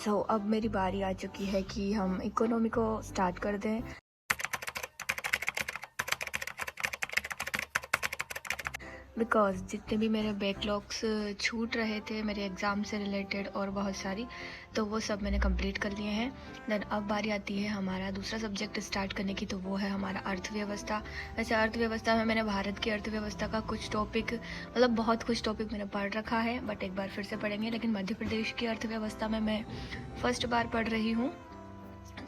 अब मेरी बारी आ चुकी है कि हम इकोनॉमी को स्टार्ट कर दें। बिकॉज़ जितने भी मेरे बैकलॉग्स छूट रहे थे मेरे एग्ज़ाम से रिलेटेड और बहुत सारी, तो वो सब मैंने कंप्लीट कर लिए हैं। देन अब बारी आती है हमारा दूसरा सब्जेक्ट स्टार्ट करने की, तो वो है हमारा अर्थव्यवस्था। वैसे अर्थव्यवस्था में मैंने भारत की अर्थव्यवस्था का कुछ टॉपिक, मतलब बहुत कुछ टॉपिक मैंने पढ़ रखा है, बट एक बार फिर से पढ़ेंगे। लेकिन मध्य प्रदेश की अर्थव्यवस्था में मैं फर्स्ट बार पढ़ रही हूँ,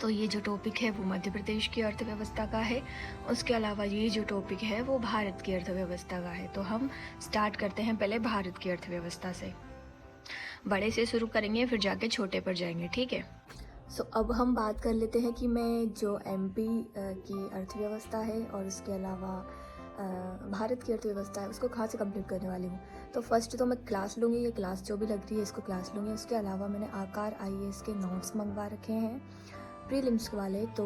तो ये जो टॉपिक है वो मध्य प्रदेश की अर्थव्यवस्था का है। उसके अलावा ये जो टॉपिक है वो भारत की अर्थव्यवस्था का है। तो हम स्टार्ट करते हैं पहले भारत की अर्थव्यवस्था से, बड़े से शुरू करेंगे फिर जाके छोटे पर जाएंगे, ठीक है। अब हम बात कर लेते हैं कि मैं जो एमपी की अर्थव्यवस्था है और उसके अलावा भारत की अर्थव्यवस्था है उसको कहाँ से कंप्लीट करने वाली हूँ। तो फर्स्ट तो मैं क्लास लूँगी, ये क्लास जो भी लग रही है इसको क्लास लूँगी। उसके अलावा मैंने आकार आईएएस के नोट्स मंगवा रखे हैं प्रीलिम्स वाले, तो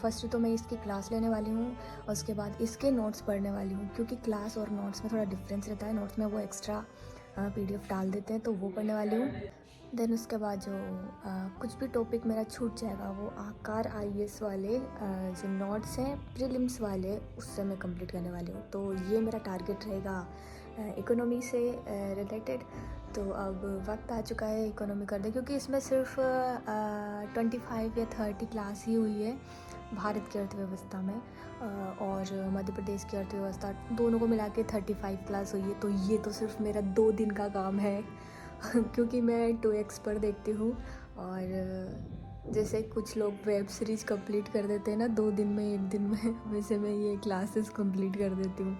फर्स्ट तो मैं इसकी क्लास लेने वाली हूँ और उसके बाद इसके नोट्स पढ़ने वाली हूँ, क्योंकि क्लास और नोट्स में थोड़ा डिफरेंस रहता है। नोट्स में वो एक्स्ट्रा पीडीएफ डाल देते हैं, तो वो पढ़ने वाली हूँ। देन उसके बाद जो कुछ भी टॉपिक मेरा छूट जाएगा वो आकार आईएएस वाले जो नोट्स हैं प्रीलिम्स वाले उससे मैं कंप्लीट करने वाली हूँ। तो ये मेरा टारगेट रहेगा इकोनॉमी से रिलेटेड। तो अब वक्त आ चुका है इकोनॉमी कर दे, क्योंकि इसमें सिर्फ 25 या 30 क्लास ही हुई है भारत की अर्थव्यवस्था में, और मध्य प्रदेश की अर्थव्यवस्था दोनों को मिला के 35 क्लास हुई है। तो ये तो सिर्फ मेरा 2 दिन का काम है क्योंकि मैं 2x पर देखती हूँ, और जैसे कुछ लोग वेब सीरीज़ कंप्लीट कर देते हैं ना 2 दिन में 1 दिन में, वैसे मैं ये क्लासेस कंप्लीट कर देती हूँ।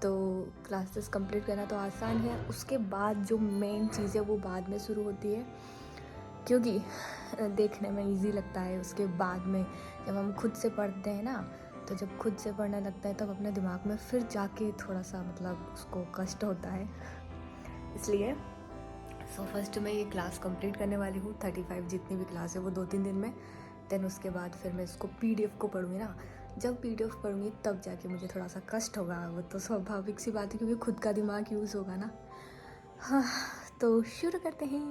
तो क्लासेस कंप्लीट करना तो आसान है, उसके बाद जो मेन चीज़ है वो बाद में शुरू होती है, क्योंकि देखने में इजी लगता है। उसके बाद में जब हम खुद से पढ़ते हैं ना, तो जब खुद से पढ़ने लगता है तब अपने दिमाग में फिर जाके थोड़ा सा मतलब उसको कष्ट होता है, इसलिए फर्स्ट मैं ये क्लास कंप्लीट करने वाली हूँ। 35 जितनी भी क्लास है वो 2-3 दिन में। देन उसके बाद फिर मैं इसको पीडीएफ को पढ़ूँगी ना, जब पीडीएफ पढ़ूँगी तब जाके मुझे थोड़ा सा कष्ट होगा। वो तो स्वाभाविक सी बात है, क्योंकि खुद का दिमाग यूज़ होगा ना। हाँ, तो शुरू करते हैं।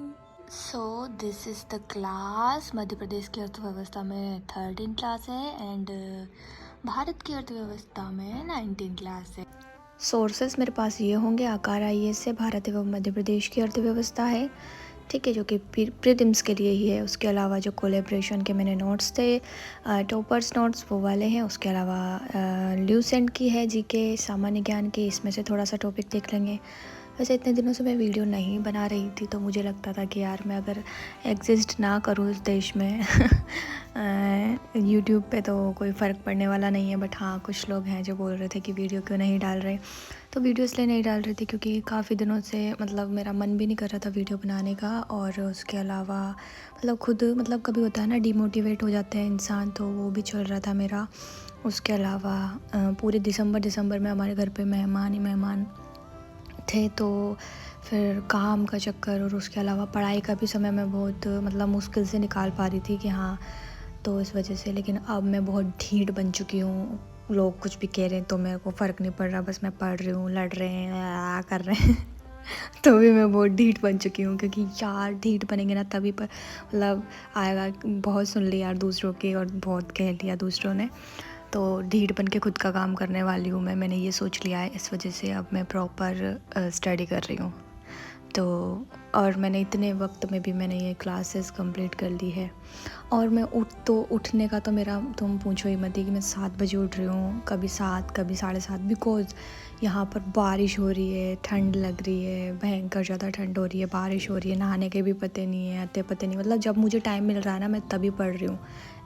This is the class. Madhya Pradesh की अर्थव्यवस्था में 13 क्लास है एंड भारत की अर्थव्यवस्था में 19 क्लास है। सोर्सेस मेरे पास ये होंगे, आकार आईएएस से भारत एवं मध्य प्रदेश की अर्थव्यवस्था है, ठीक है, जो कि प्रीलिम्स के लिए ही है। उसके अलावा जो कोलैबोरेशन के मैंने नोट्स थे, टॉपर्स नोट्स वो वाले हैं। उसके अलावा ल्यूसेंट की है जीके सामान्य ज्ञान की, इसमें से थोड़ा सा टॉपिक देख लेंगे। वैसे इतने दिनों से मैं वीडियो नहीं बना रही थी, तो मुझे लगता था कि यार मैं अगर एग्जिस्ट ना करूँ इस देश में यूट्यूब पे तो कोई फ़र्क पड़ने वाला नहीं है। बट हाँ, कुछ लोग हैं जो बोल रहे थे कि वीडियो क्यों नहीं डाल रहे, तो वीडियो इसलिए नहीं डाल रही थी क्योंकि काफ़ी दिनों से मतलब मेरा मन भी नहीं कर रहा था वीडियो बनाने का। और उसके अलावा मतलब खुद मतलब कभी होता है ना डिमोटिवेट हो जाते हैं इंसान, तो वो भी चल रहा था मेरा। उसके अलावा पूरे दिसंबर में हमारे घर पे मेहमान ही मेहमान थे, तो फिर काम का चक्कर और उसके अलावा पढ़ाई का भी समय मैं बहुत मतलब मुश्किल से निकाल पा रही थी कि हाँ, तो इस वजह से। लेकिन अब मैं बहुत ढीठ बन चुकी हूँ, लोग कुछ भी कह रहे हैं तो मेरे को फ़र्क नहीं पड़ रहा, बस मैं पढ़ रही हूँ, लड़ रहे हैं कर रहे हैं तो भी मैं बहुत ढीठ बन चुकी हूँ, क्योंकि यार ढीठ बनेंगे ना तभी पर मतलब आएगा। बहुत सुन लिया यार दूसरों की और बहुत कह लिया दूसरों ने, तो ढीठ बन के खुद का काम करने वाली हूँ मैंने ये सोच लिया है। इस वजह से अब मैं प्रॉपर स्टडी कर रही हूँ। तो और मैंने इतने वक्त में भी मैंने ये क्लासेस कंप्लीट कर ली है। और मैं उठने का तो मेरा तुम पूछो ही मत, कि मैं 7 बजे उठ रही हूँ, कभी 7 कभी 7:30, बिकॉज़ यहाँ पर बारिश हो रही है, ठंड लग रही है, भयंकर ज़्यादा ठंड हो रही है, बारिश हो रही है, नहाने के भी पते नहीं है, आते पते नहीं, मतलब जब मुझे टाइम मिल रहा है ना मैं तभी पढ़ रही हूँ।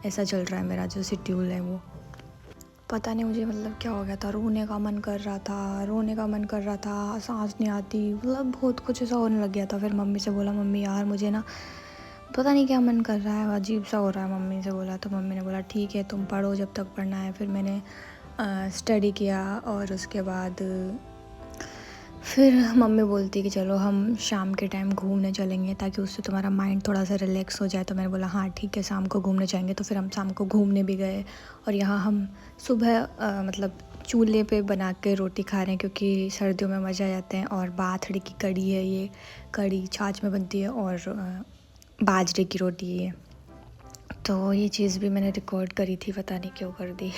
ऐसा चल रहा है मेरा जो शेड्यूल है वो। पता नहीं मुझे मतलब क्या हो गया था, रोने का मन कर रहा था, सांस नहीं आती, मतलब बहुत कुछ ऐसा होने लग गया था। फिर मम्मी से बोला, मम्मी यार मुझे ना पता नहीं क्या मन कर रहा है, अजीब सा हो रहा है। मम्मी से बोला तो मम्मी ने बोला ठीक है तुम पढ़ो जब तक पढ़ना है। फिर मैंने स्टडी किया और उसके बाद फिर मम्मी बोलती कि चलो हम शाम के टाइम घूमने चलेंगे ताकि उससे तुम्हारा माइंड थोड़ा सा रिलैक्स हो जाए। तो मैंने बोला हाँ ठीक है शाम को घूमने जाएंगे। तो फिर हम शाम को घूमने भी गए, और यहाँ हम सुबह मतलब चूल्हे पे बना के रोटी खा रहे हैं, क्योंकि सर्दियों में मज़ा आ जाते हैं। और बाथड़ी की कड़ी है, ये कड़ी छाछ में बनती है और बाजरे की रोटी है। तो ये चीज़ भी मैंने रिकॉर्ड करी थी, पता नहीं क्यों कर दी।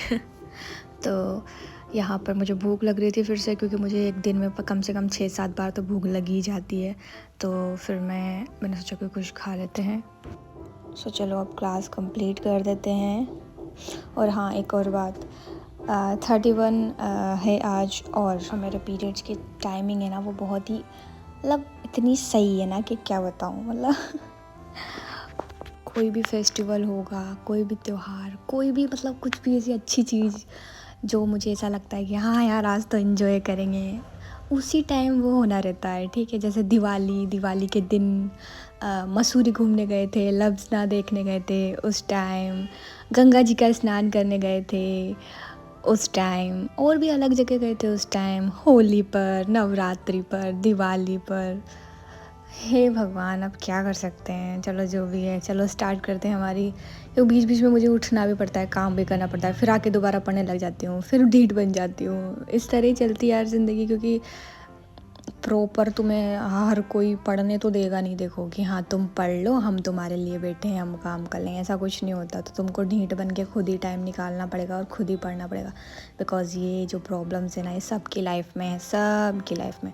तो यहाँ पर मुझे भूख लग रही थी फिर से, क्योंकि मुझे एक दिन में कम से कम 6-7 बार तो भूख लगी ही जाती है। तो फिर मैंने सोचा कि कुछ खा लेते हैं। सो चलो अब क्लास कंप्लीट कर देते हैं। और हाँ, एक और बात, 31 है आज, और मेरे पीरियड्स की टाइमिंग है ना वो बहुत ही मतलब इतनी सही है ना कि क्या बताऊँ। मतलब कोई भी फेस्टिवल होगा, कोई भी त्यौहार, कोई भी मतलब कुछ भी ऐसी अच्छी चीज़ जो मुझे ऐसा लगता है कि हाँ यार आज तो एंजॉय करेंगे, उसी टाइम वो होना रहता है। ठीक है, जैसे दिवाली के दिन मसूरी घूमने गए थे, लव्स देखने गए थे उस टाइम, गंगा जी का स्नान करने गए थे उस टाइम, और भी अलग जगह गए थे उस टाइम, होली पर, नवरात्रि पर, दिवाली पर। हे भगवान, अब क्या कर सकते हैं। चलो जो भी है, चलो स्टार्ट करते हैं हमारी। तो बीच बीच में मुझे उठना भी पड़ता है, काम भी करना पड़ता है, फिर आके दोबारा पढ़ने लग जाती हूँ, फिर ढीठ बन जाती हूँ। इस तरह ही चलती है यार ज़िंदगी, क्योंकि प्रॉपर तुम्हें हर कोई पढ़ने तो देगा नहीं। देखो कि हाँ तुम पढ़ लो, हम तुम्हारे लिए बैठे हैं, हम काम कर लेंगे, ऐसा कुछ नहीं होता। तो तुमको ढीठ बन के खुद ही टाइम निकालना पड़ेगा और खुद ही पढ़ना पड़ेगा। बिकॉज़ ये जो प्रॉब्लम्स है ना, ये सबकी लाइफ में है, सबकी लाइफ में।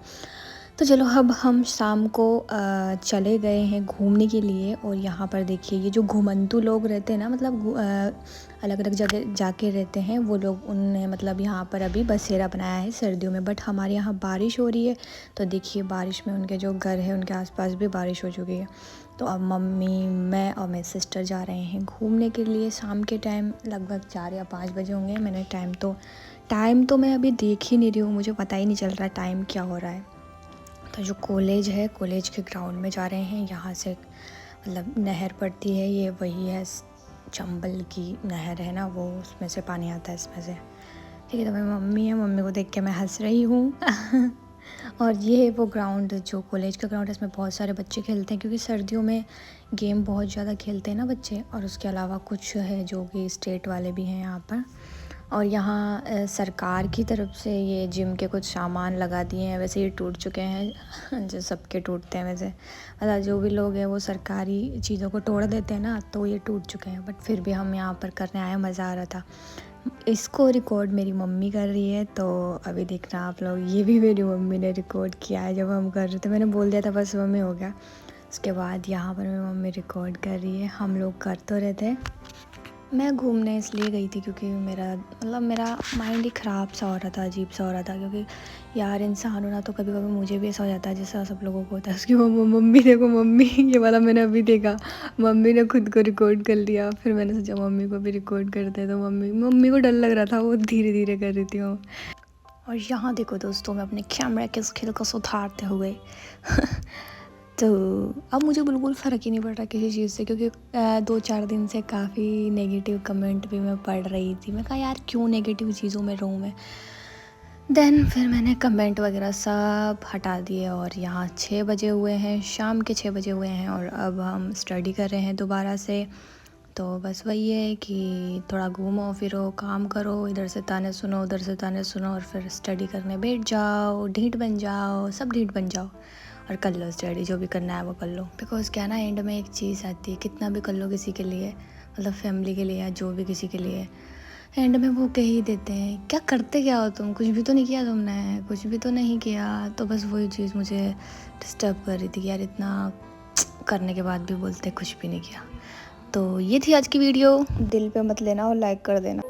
तो चलो अब हम शाम को चले गए हैं घूमने के लिए। और यहाँ पर देखिए, ये जो घुमंतू लोग रहते हैं ना, मतलब अलग अलग जगह जाके रहते हैं वो लोग, उनने मतलब यहाँ पर अभी बसेरा बनाया है सर्दियों में। बट हमारे यहाँ बारिश हो रही है, तो देखिए बारिश में उनके जो घर है उनके आसपास भी बारिश हो चुकी है। तो अब मम्मी, मैं और मेरे सिस्टर जा रहे हैं घूमने के लिए। शाम के टाइम लगभग 4 या 5 बजे होंगे। मैंने टाइम तो मैं अभी देख ही नहीं रही हूँ, मुझे पता ही नहीं चल रहा टाइम क्या हो रहा है। तो जो कॉलेज है, कॉलेज के ग्राउंड में जा रहे हैं। यहाँ से मतलब नहर पड़ती है, ये वही है चंबल की नहर है ना, वो उसमें से पानी आता है इसमें से। ठीक है, तो मेरी मम्मी है, मम्मी को देख के मैं हंस रही हूँ। और ये है वो ग्राउंड, जो कॉलेज का ग्राउंड है, इसमें बहुत सारे बच्चे खेलते हैं, क्योंकि सर्दियों में गेम बहुत ज़्यादा खेलते हैं ना बच्चे। और उसके अलावा कुछ है जो कि स्टेट वाले भी हैं यहाँ पर। और यहाँ सरकार की तरफ से ये जिम के कुछ सामान लगा दिए हैं। वैसे ये टूट चुके हैं जो सबके टूटते हैं वैसे, मतलब जो भी लोग हैं वो सरकारी चीज़ों को तोड़ देते हैं ना, तो ये टूट चुके हैं। बट फिर भी हम यहाँ पर करने आए, मज़ा आ रहा था। इसको रिकॉर्ड मेरी मम्मी कर रही है, तो अभी देखना आप लोग, ये भी मेरी मम्मी ने रिकॉर्ड किया है जब हम कर रहे थे। मैंने बोल दिया था बस मम्मी हो गया। उसके बाद यहाँ पर मेरी मम्मी रिकॉर्ड कर रही है। हम लोग कर तो रहे थे। मैं घूमने इसलिए गई थी क्योंकि मेरा माइंड ही ख़राब सा हो रहा था, अजीब सा हो रहा था। क्योंकि यार इंसान हो ना, तो कभी कभी मुझे भी ऐसा हो जाता है जैसा सब लोगों को होता है। उसकी मम्मी देखो, मम्मी ये वाला मैंने अभी देखा, मम्मी ने खुद को रिकॉर्ड कर लिया। फिर मैंने सोचा मम्मी को भी रिकॉर्ड करते हैं, तो मम्मी को डर लग रहा था, वो धीरे धीरे कर रही थी वो। और यहाँ देखो दोस्तों, मैं अपने कैमरा के स्किल को सुधारते हुए तो अब मुझे बिल्कुल फ़र्क ही नहीं पड़ रहा किसी चीज़ से, क्योंकि 2-4 दिन से काफ़ी नेगेटिव कमेंट भी मैं पढ़ रही थी। मैं कहा यार क्यों नेगेटिव चीज़ों में रहूँ मैं। देन फिर मैंने कमेंट वगैरह सब हटा दिए। और यहाँ 6 बजे हुए हैं, शाम के 6 बजे हुए हैं, और अब हम स्टडी कर रहे हैं दोबारा से। तो बस वही है कि थोड़ा घूमो फिरो, काम करो, इधर से ताने सुनो, उधर से ताने सुनो, और फिर स्टडी करने बैठ जाओ, ढीठ बन जाओ, सब ढीठ बन जाओ और कर लो स्टडी, जो भी करना है वो कर लो। बिकॉज़ क्या ना, एंड में एक चीज़ आती है, कितना भी कर लो किसी के लिए, मतलब फैमिली के लिए या जो भी किसी के लिए, एंड में वो कह ही देते हैं क्या करते क्या हो तुम, कुछ भी तो नहीं किया तुमने, कुछ भी तो नहीं किया। तो बस वही चीज़ मुझे डिस्टर्ब कर रही थी कि यार इतना करने के बाद भी बोलते कुछ भी नहीं किया। तो ये थी आज की वीडियो, दिल पे मत लेना और लाइक कर देना।